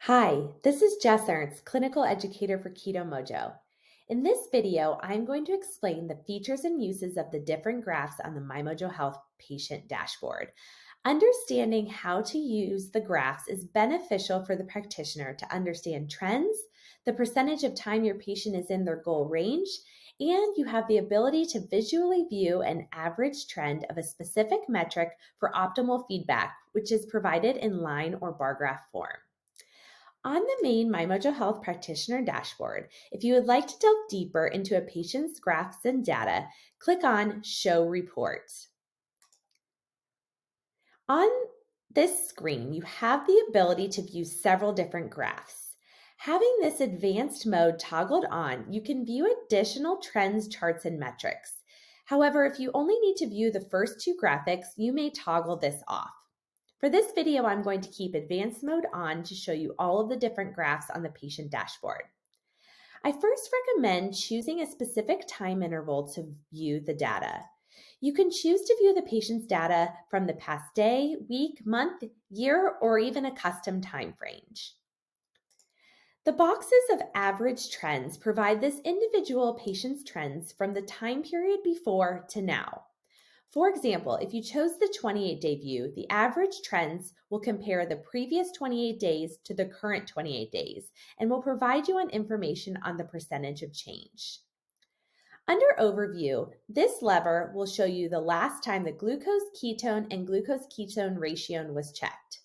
Hi, this is Jess Ernst, clinical educator for Keto-Mojo. In this video, I'm going to explain the features and uses of the different graphs on the MyMojoHealth patient dashboard. Understanding how to use the graphs is beneficial for the practitioner to understand trends, the percentage of time your patient is in their goal range, and you have the ability to visually view an average trend of a specific metric for optimal feedback, which is provided in line or bar graph form. On the main MyMojoHealth practitioner dashboard, if you would like to delve deeper into a patient's graphs and data, click on Show Report. On this screen, you have the ability to view several different graphs. Having this advanced mode toggled on, you can view additional trends, charts, and metrics. However, if you only need to view the first two graphics, you may toggle this off. For this video, I'm going to keep advanced mode on to show you all of the different graphs on the patient dashboard. I first recommend choosing a specific time interval to view the data. You can choose to view the patient's data from the past day, week, month, year, or even a custom time range. The boxes of average trends provide this individual patient's trends from the time period before to now. For example, if you chose the 28-day view, the average trends will compare the previous 28 days to the current 28 days and will provide you information on the percentage of change. Under Overview, this lever will show you the last time the glucose ketone and glucose ketone ratio was checked.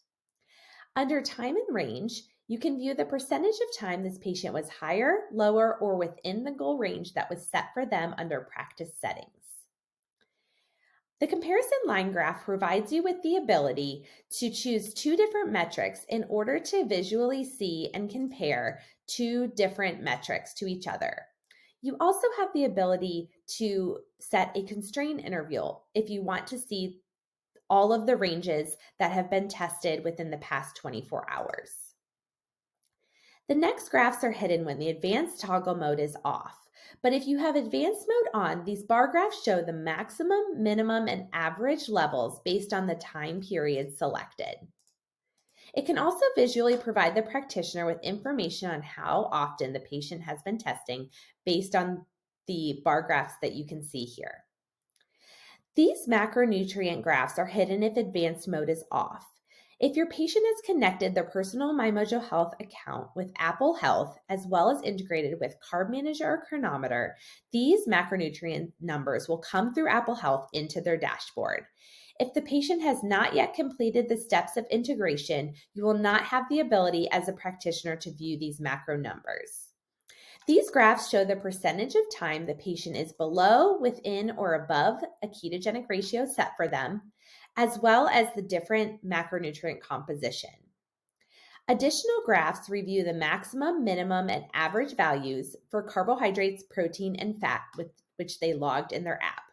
Under Time and Range, you can view the percentage of time this patient was higher, lower, or within the goal range that was set for them under practice settings. The comparison line graph provides you with the ability to choose two different metrics in order to visually see and compare two different metrics to each other. You also have the ability to set a constraint interval if you want to see all of the ranges that have been tested within the past 24 hours. The next graphs are hidden when the advanced toggle mode is off. But if you have advanced mode on, these bar graphs show the maximum, minimum, and average levels based on the time period selected. It can also visually provide the practitioner with information on how often the patient has been testing based on the bar graphs that you can see here. These macronutrient graphs are hidden if advanced mode is off. If your patient has connected their personal MyMojoHealth account with Apple Health, as well as integrated with Carb Manager or Chronometer, these macronutrient numbers will come through Apple Health into their dashboard. If the patient has not yet completed the steps of integration, you will not have the ability as a practitioner to view these macro numbers. These graphs show the percentage of time the patient is below, within, or above a ketogenic ratio set for them, as well as the different macronutrient composition. Additional graphs review the maximum, minimum, and average values for carbohydrates, protein, and fat which they logged in their app.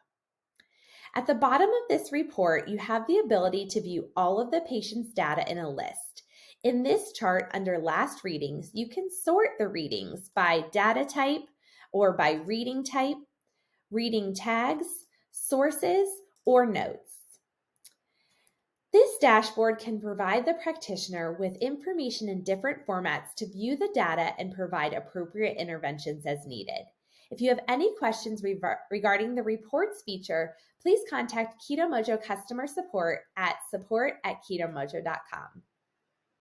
At the bottom of this report, you have the ability to view all of the patient's data in a list. In this chart under last readings, you can sort the readings by data type or by reading type, reading tags, sources, or notes. This dashboard can provide the practitioner with information in different formats to view the data and provide appropriate interventions as needed. If you have any questions regarding the reports feature, please contact Keto-Mojo customer support at support@ketomojo.com.